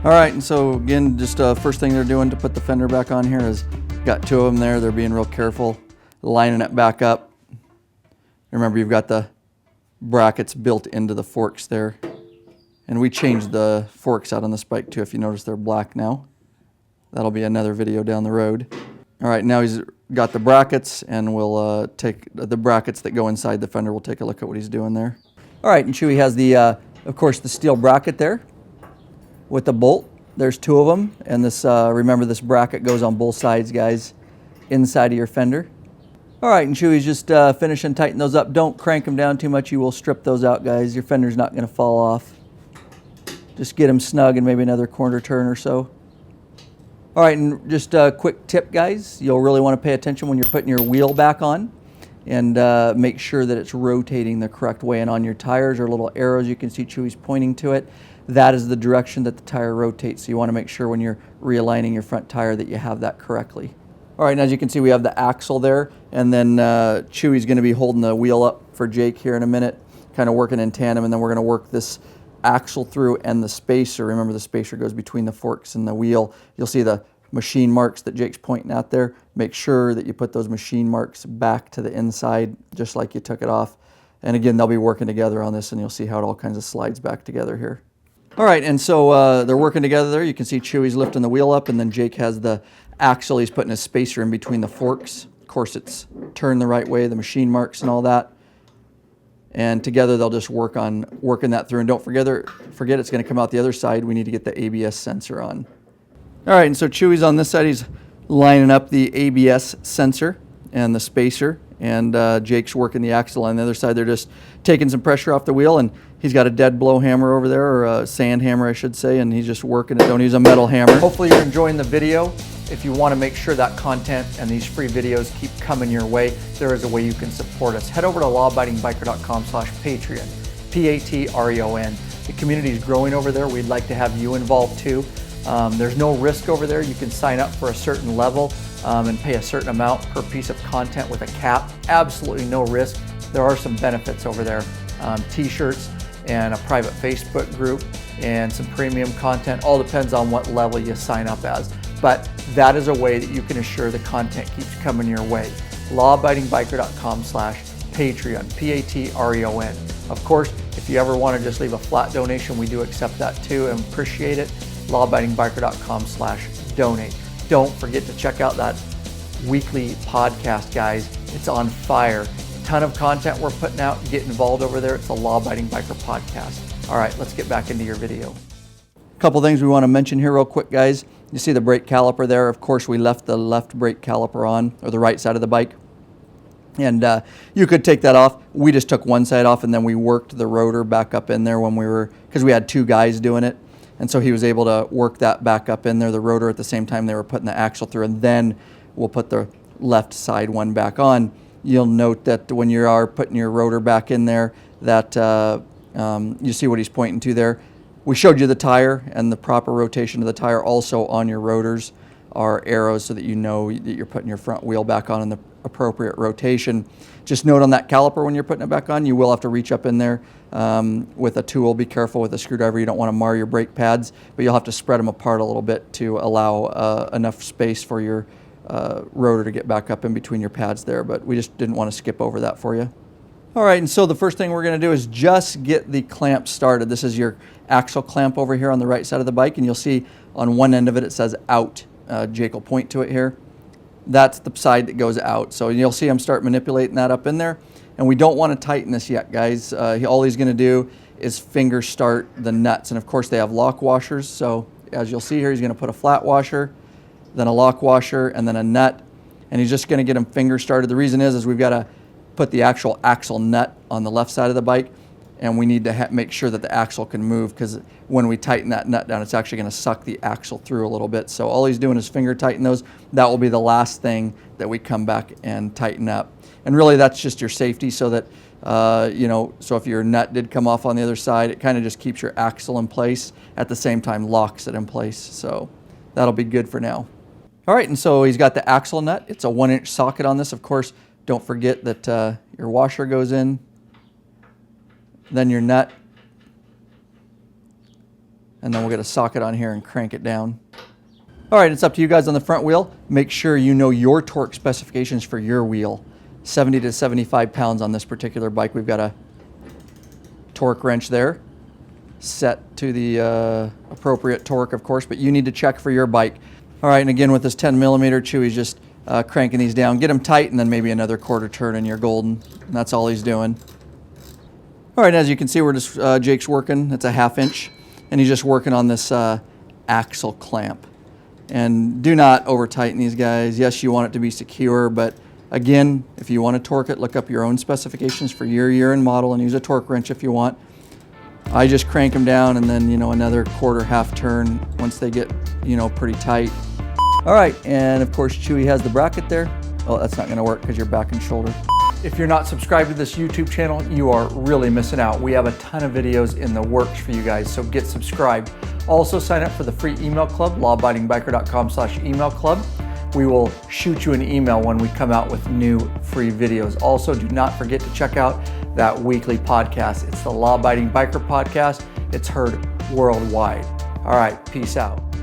All right, and so again, just first thing they're doing to put the fender back on here is got two of them there. They're being real careful, lining it back up. Remember, you've got the brackets built into the forks there. And we changed the forks out on this bike too. If you notice, they're black now. That'll be another video down the road. All right, now he's got the brackets, and we'll take the brackets that go inside the fender. We'll take a look at what he's doing there. All right, and Chewy has the, of course, the steel bracket there with the bolt. There's two of them, and this, remember, this bracket goes on both sides, guys, inside of your fender. All right, and Chewy's just finishing tightening those up. Don't crank them down too much. You will strip those out, guys. Your fender's not going to fall off. Just get them snug and maybe another corner turn or so. All right, and just a quick tip, guys. You'll really want to pay attention when you're putting your wheel back on, and make sure that it's rotating the correct way. And on your tires are little arrows. You can see Chewy's pointing to it. That is the direction that the tire rotates. So you want to make sure when you're realigning your front tire that you have that correctly. All right, and as you can see, we have the axle there, and then Chewy's going to be holding the wheel up for Jake here in a minute, kind of working in tandem, and then we're going to work this axle through and the spacer. Remember, the spacer goes between the forks and the wheel. You'll see the machine marks that Jake's pointing out there. Make sure that you put those machine marks back to the inside, just like you took it off. And again, they'll be working together on this, and you'll see how it all kinds of slides back together here. All right, and so they're working together there. You can see Chewy's lifting the wheel up, and then Jake has the axle. He's putting a spacer in between the forks. Of course, it's turned the right way, the machine marks and all that. And together they'll just work on working that through. And don't forget it's going to come out the other side. We need to get the ABS sensor on. All right, and so Chewy's on this side. He's lining up the ABS sensor and the spacer. And Jake's working the axle on the other side. They're just taking some pressure off the wheel. And he's got a dead blow hammer over there, or a sand hammer, I should say. And he's just working it. Don't use a metal hammer. Hopefully you're enjoying the video. If you want to make sure that content and these free videos keep coming your way, there is a way you can support us. Head over to lawabidingbiker.com/Patreon, Patreon. The community is growing over there. We'd like to have you involved too. There's no risk over there. You can sign up for a certain level and pay a certain amount per piece of content with a cap. Absolutely no risk. There are some benefits over there. T-shirts and a private Facebook group and some premium content. All depends on what level you sign up as. But that is a way that you can assure the content keeps coming your way. lawabidingbiker.com/Patreon, Patreon. Of course, if you ever want to just leave a flat donation, we do accept that too and appreciate it. lawabidingbiker.com/donate. Don't forget to check out that weekly podcast, guys. It's on fire. Ton of content we're putting out. Get involved over there. It's the Law Abiding Biker podcast. All right, let's get back into your video. A couple things we want to mention here real quick, guys. You see the brake caliper there. Of course, we left the left brake caliper on, or the right side of the bike. And you could take that off. We just took one side off, and then we worked the rotor back up in there when we were, because we had two guys doing it. And so he was able to work that back up in there, the rotor, at the same time they were putting the axle through. And then we'll put the left side one back on. You'll note that when you are putting your rotor back in there, that you see what he's pointing to there. We showed you the tire, and the proper rotation of the tire. Also on your rotors are arrows so that you know that you're putting your front wheel back on in the appropriate rotation. Just note on that caliper when you're putting it back on, you will have to reach up in there with a tool. Be careful with a screwdriver. You don't want to mar your brake pads, but you'll have to spread them apart a little bit to allow enough space for your rotor to get back up in between your pads there. But we just didn't want to skip over that for you. All right, and so the first thing we're going to do is just get the clamp started. This is your axle clamp over here on the right side of the bike, and you'll see on one end of it, it says out. Jake will point to it here. That's the side that goes out. So you'll see him start manipulating that up in there. And we don't want to tighten this yet, guys. All he's going to do is finger start the nuts. And of course, they have lock washers. So as you'll see here, he's going to put a flat washer, then a lock washer, and then a nut. And he's just going to get them finger started. The reason is we've got to put the actual axle nut on the left side of the bike, and we need to make sure that the axle can move, because when we tighten that nut down, it's actually going to suck the axle through a little bit. So all he's doing is finger tighten those. That will be the last thing that we come back and tighten up. And really that's just your safety, so that, so if your nut did come off on the other side, it kind of just keeps your axle in place, at the same time locks it in place. So that'll be good for now. All right, and so he's got the axle nut. It's a 1-inch socket on this. Of course, don't forget that your washer goes in, then your nut, and then we'll get a socket on here and crank it down. All right, it's up to you guys on the front wheel. Make sure you know your torque specifications for your wheel. 70 to 75 pounds on this particular bike. We've got a torque wrench there set to the appropriate torque, of course, but you need to check for your bike. All right, and again with this 10 millimeter, Chewy's just cranking these down. Get them tight and then maybe another quarter turn and you're golden. And that's all he's doing. All right, as you can see, we're just, Jake's working. It's a 1/2 inch, and he's just working on this axle clamp. And do not over tighten these guys. Yes, you want it to be secure, but again, if you want to torque it, look up your own specifications for your year and model and use a torque wrench if you want. I just crank them down and then, another quarter, 1/2 turn once they get, pretty tight. All right, and of course, Chewy has the bracket there. Oh, that's not going to work because you're back and shoulder. If you're not subscribed to this YouTube channel, you are really missing out. We have a ton of videos in the works for you guys, so get subscribed. Also sign up for the free email club, lawabidingbiker.com/email club. We will shoot you an email when we come out with new free videos. Also, do not forget to check out that weekly podcast. It's the Law Abiding Biker Podcast. It's heard worldwide. All right, peace out.